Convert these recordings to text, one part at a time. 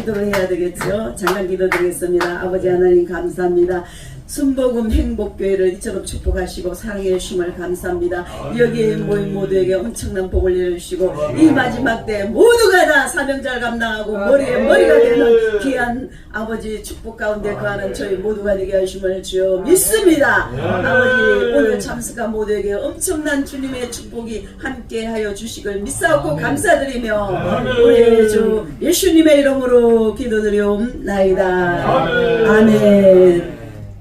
기도를 해야 되겠죠. 잠깐 기도드리겠습니다. 아버지 하나님 감사합니다. 순복음 행복교회를 이처럼 축복하시고 사랑해 주심을 감사합니다. 여기에 모인 모두에게 엄청난 복을 내려주시고 이 마지막 때 모두가 다 사명자를 감당하고 머리에 머리가 되는 귀한 아버지 축복 가운데 거하는 저희 모두가 되게 하심을 주여 믿습니다. 아버지 오늘 참석한 모두에게 엄청난 주님의 축복이 함께하여 주시길 믿사옵고 감사드리며 우리 주 예수님의 이름으로 기도드리옵나이다. 아멘.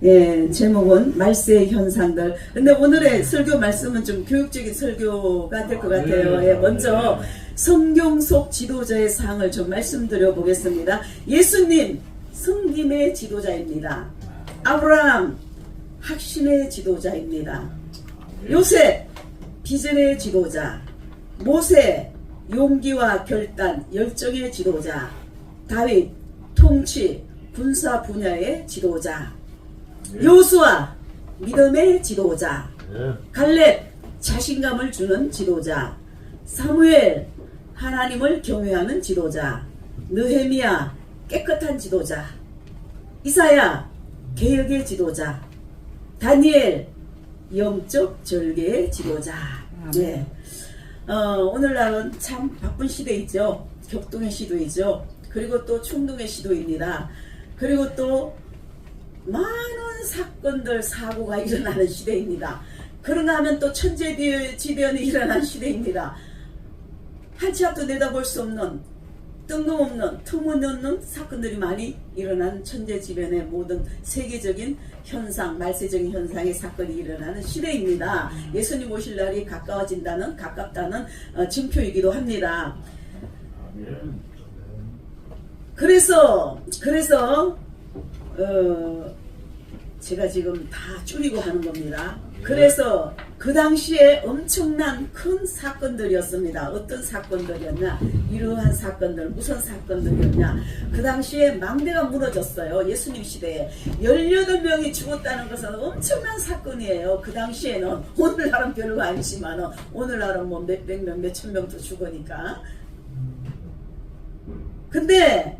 예, 제목은 말세의 현상들. 근데 오늘의 설교 말씀은 좀 교육적인 설교가 될 것 같아요. 예, 먼저 성경 속 지도자의 상을 좀 말씀드려 보겠습니다. 예수님, 성김의 지도자입니다. 아브라함, 확신의 지도자입니다. 요셉, 비전의 지도자. 모세, 용기와 결단, 열정의 지도자. 다윗, 통치, 군사 분야의 지도자. 요수아, 믿음의 지도자. 갈렙, 자신감을 주는 지도자. 사무엘, 하나님을 경외하는 지도자. 느헤미야, 깨끗한 지도자. 이사야, 개혁의 지도자. 다니엘, 영적 절개의 지도자. 네. 오늘날은 참 바쁜 시대이죠. 격동의 시도이죠. 그리고 또 충동의 시도입니다. 그리고 또 많은 사건들 사고가 일어나는 시대입니다. 그런가 하면 또 천재지변이 일어나는 시대입니다. 한치 앞도 내다볼 수 없는 뜬금없는 터무니없는 사건들이 많이 일어나는 천재지변의 모든 세계적인 현상, 말세적인 현상의 사건이 일어나는 시대입니다. 예수님 오실 날이 가까워진다는 가깝다는 징표이기도 합니다. 그래서 제가 지금 다 줄이고 하는 겁니다. 그래서 그 당시에 엄청난 큰 사건들이었습니다. 어떤 사건들이었냐? 이러한 사건들, 무슨 사건들이었냐? 그 당시에 망대가 무너졌어요. 예수님 시대에 18명이 죽었다는 것은 엄청난 사건이에요. 그 당시에는. 오늘날은 별거 아니지만 오늘날은 뭐 몇백 명, 몇천 명도 죽으니까. 근데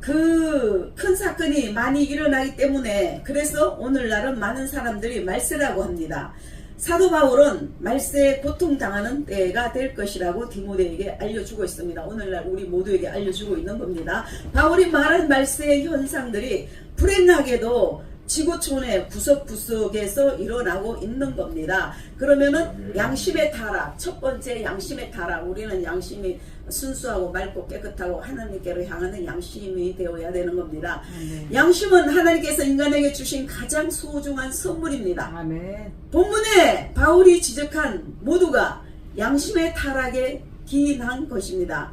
그 큰 사건이 많이 일어나기 때문에 그래서 오늘날은 많은 사람들이 말세라고 합니다. 사도 바울은 말세에 고통당하는 때가 될 것이라고 디모데에게 알려주고 있습니다. 오늘날 우리 모두에게 알려주고 있는 겁니다. 바울이 말한 말세의 현상들이 불행하게도 지구촌의 구석구석에서 일어나고 있는 겁니다. 그러면은 양심의 타락, 첫 번째 양심의 타락. 우리는 양심이 순수하고 맑고 깨끗하고 하나님께로 향하는 양심이 되어야 되는 겁니다. 아멘. 양심은 하나님께서 인간에게 주신 가장 소중한 선물입니다. 아멘. 본문에 바울이 지적한 모두가 양심의 타락에 기인한 것입니다.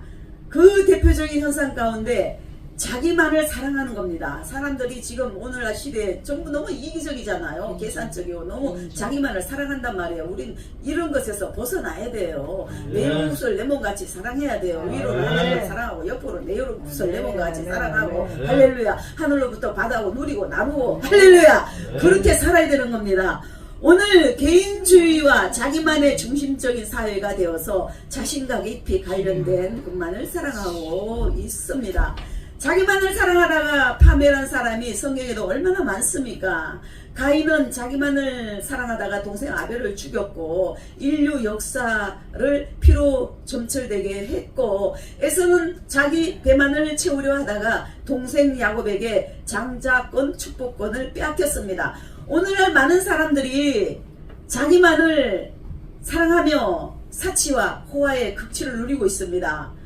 그 대표적인 현상 가운데 자기만을 사랑하는 겁니다. 사람들이 지금 오늘날 시대에 전부 너무 이기적이잖아요. 계산적이고 너무 자기만을 사랑한단 말이에요. 우린 이런 것에서 벗어나야 돼요. 내 몸을 내 몸같이 사랑해야 돼요. 위로 하나님을 사랑하고 옆으로 내 몸을 내 몸같이 사랑하고 할렐루야. 하늘로부터 바다고 누리고 나누고 할렐루야. 그렇게 살아야 되는 겁니다. 오늘 개인주의와 자기만의 중심적인 사회가 되어서 자신과 깊이 관련된 것만을 사랑하고 있습니다. 자기만을 사랑하다가 파멸한 사람이 성경에도 얼마나 많습니까? 가인은 자기만을 사랑하다가 동생 아벨을 죽였고 인류 역사를 피로 점철되게 했고 에서는 자기 배만을 채우려 하다가 동생 야곱에게 장자권 축복권을 빼앗겼습니다. 오늘날 많은 사람들이 자기만을 사랑하며 사치와 호화의 극치를 누리고 있습니다.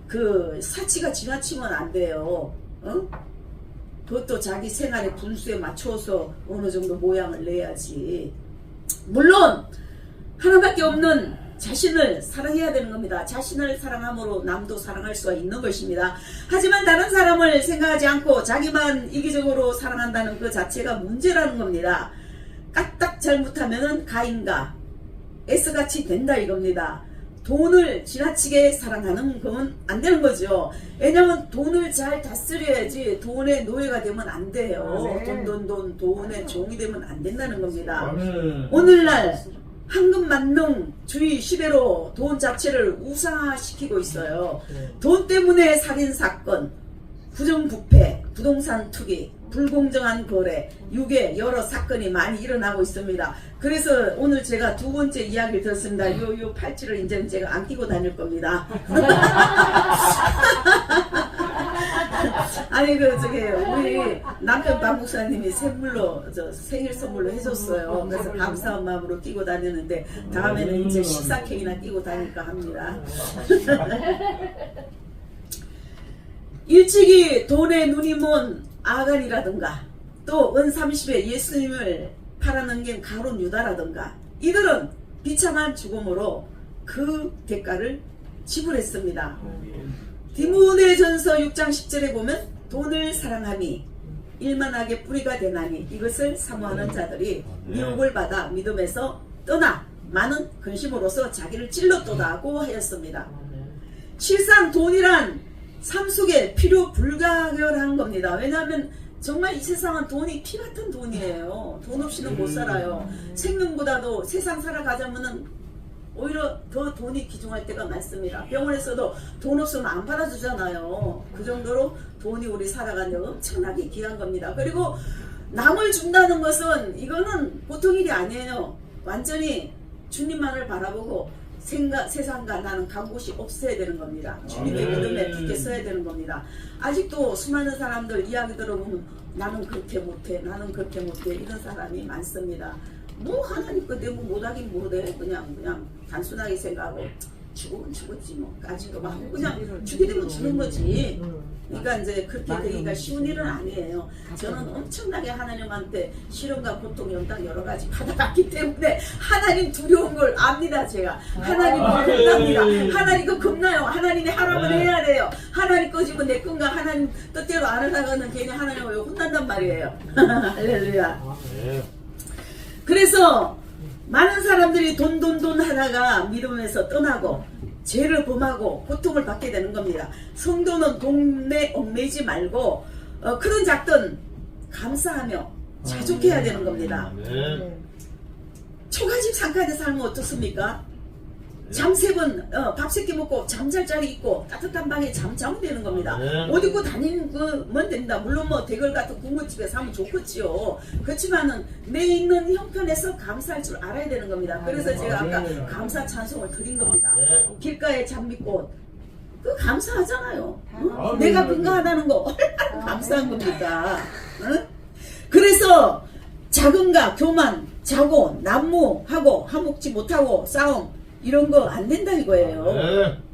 그 사치가 지나치면 안 돼요. 그것도 자기 생활의 분수에 맞춰서 어느 정도 모양을 내야지. 물론 하나밖에 없는 자신을 사랑해야 되는 겁니다. 자신을 사랑함으로 남도 사랑할 수가 있는 것입니다. 하지만 다른 사람을 생각하지 않고 자기만 이기적으로 사랑한다는 그 자체가 문제라는 겁니다. 까딱 잘못하면 가인과 에스같이 된다 이겁니다. 돈을 지나치게 사랑하는 건 안 되는 거죠. 왜냐면 돈을 잘 다스려야지 돈의 노예가 되면 안 돼요. 돈의 종이 되면 안 된다는 겁니다. 오늘날 황금만능주의 시대로 돈 자체를 우상화시키고 있어요. 돈 때문에 살인사건, 부정부패, 부동산 투기, 불공정한 거래, 유괴 여러 사건이 많이 일어나고 있습니다. 그래서 오늘 제가 두 번째 이야기를 들었습니다. 요 팔찌를 이제 제가 안 끼고 다닐 겁니다. 아니 저기 우리 남편 박 목사님이 선물로 생일 선물로 해줬어요. 그래서 감사한 마음으로 끼고 다니는데 다음에는 이제 식사케이나 끼고 다닐까 합니다. 일찍이 돈에 눈이 먼 아간이라든가 또 은30에 예수님을 팔아넘긴 가룟 유다라든가 이들은 비참한 죽음으로 그 대가를 지불했습니다. 디모데전서 6장 10절에 보면 돈을 사랑하니 일만하게 뿌리가 되나니 이것을 사모하는 자들이 미혹을 받아 믿음에서 떠나 많은 근심으로서 자기를 찔렀도다고 하였습니다. 실상 돈이란 삶 속에 필요 불가결한 겁니다. 왜냐하면 정말 이 세상은 돈이 피 같은 돈이에요. 돈 없이는 못 살아요. 생명보다도 세상 살아가자면은 오히려 더 돈이 귀중할 때가 많습니다. 병원에서도 돈 없으면 안 받아주잖아요. 그 정도로 돈이 우리 살아가는 데 엄청나게 귀한 겁니다. 그리고 남을 준다는 것은 이거는 보통 일이 아니에요. 완전히 주님만을 바라보고 세상과 나는 간 곳이 없어야 되는 겁니다. 주님의 믿음에 굳게 서야 되는 겁니다. 아직도 수많은 사람들 이야기 들어보면 나는 그렇게 못해, 나는 그렇게 못해 이런 사람이 많습니다. 뭐 하나님 거 내고 못하긴 못해. 그냥 단순하게 생각하고 죽으면 죽었지 뭐 가지고 막 그냥 죽게 되면 죽는 거지. 그러니까 이제 그렇게 되기가 쉬운 일은 아니에요. 저는 엄청나게 하나님한테 시련과 고통, 연단 여러 가지 받아봤기 때문에 하나님 두려운 걸 압니다. 제가 하나님 겁납니다. 하나님 거 겁나요. 하나님이 하라면 해야 돼요. 하나님 거지고 내 건가 하나님 뜻대로 안 하다가는 괜히 하나님을 혼난단 말이에요. 할렐루야. 그래서 많은 사람들이 돈 하다가 믿음에서 떠나고 죄를 범하고 고통을 받게 되는 겁니다. 성도는 돈에 얽매이지 말고 크든 작든 감사하며 자족해야 되는 겁니다. 초가집 상가에 살면 어떻습니까? 잠 3번 밥 3끼 먹고 잠잘 자리 있고 따뜻한 방에 자면 되는 겁니다. 옷 입고 다니면 됩니다. 물론 뭐 대걸 같은 국물집에 사면 좋겠지요. 그렇지만은 내 있는 형편에서 감사할 줄 알아야 되는 겁니다. 그래서 제가 아까 감사 찬송을 드린 겁니다. 길가에 장미꽃 그 감사하잖아요. 응? 내가 건강하다는 거 얼마나 감사한 겁니까? 응? 그래서 자금과 교만, 자고 난무하고 화목지 못하고 싸움 이런 거 안 된다 이거예요.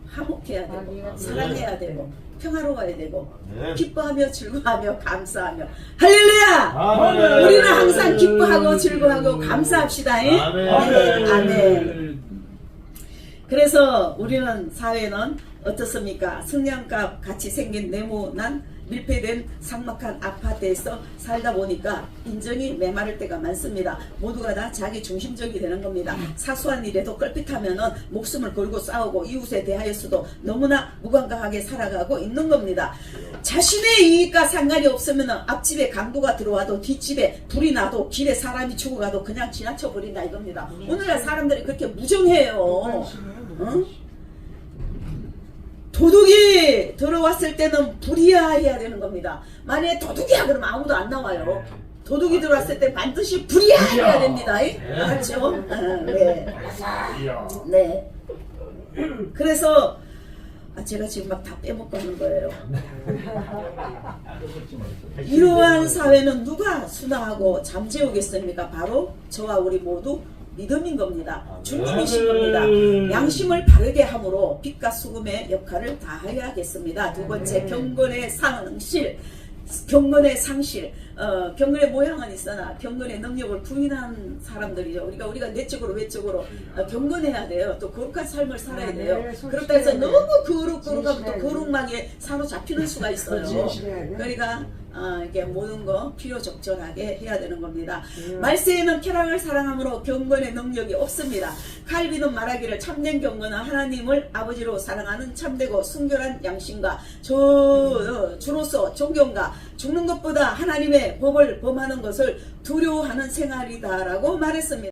화목해야 되고 사랑해야 되고 평화로워야 되고 기뻐하며 즐거워하며 감사하며 할렐루야. 우리는 항상 기뻐하고 즐거워하고 감사합시다. 아멘. 그래서 우리는 사회는 어떻습니까? 성냥갑 같이 생긴 네모난 밀폐된 삭막한 아파트에서 살다 보니까 인정이 메마를 때가 많습니다. 모두가 다 자기 중심적이 되는 겁니다. 사소한 일에도 껄핏하면은 목숨을 걸고 싸우고 이웃에 대하여서도 너무나 무감각하게 살아가고 있는 겁니다. 자신의 이익과 상관이 없으면 앞집에 강도가 들어와도 뒷집에 불이 나도 길에 사람이 죽어가도 그냥 지나쳐 버린다 이겁니다. 오늘날 사람들이 그렇게 무정해요. 응? 도둑이 들어왔을 때는 불이야해야 되는 겁니다. 만약에 도둑이야 그러면 아무도 안 나와요. 도둑이 들어왔을 때 반드시 불이야해야 됩니다. 알았죠? 네. 네. 그래서 제가 지금 막 다 빼먹는 거예요. 이러한 사회는 누가 순화하고 잠재우겠습니까? 바로 저와 우리 모두 믿음인 겁니다. 주님이신 겁니다. 양심을 바르게 함으로 빛과 수금의 역할을 다해야겠습니다. 두 번째, 경건의 상실. 경건의 상실. 경건의 모양은 있으나 경건의 능력을 부인한 사람들이죠. 우리가 내적으로 외적으로 경건해야 돼요. 또 거룩한 삶을 살아야 돼요. 그렇다 해서 너무 거룩하면 또 거룩망에 사로잡히는 수가 있어요. 그러니까 이게 모든 거 필요 적절하게 해야 되는 겁니다. 말세에는 쾌락을 사랑함으로 경건의 능력이 없습니다. 칼빈은 말하기를 참된 경건은 하나님을 아버지로 사랑하는 참되고 순결한 양심과 주로서 존경과 죽는 것보다 하나님의 법을 범하는 것을 두려워하는 생활이다라고 말했습니다.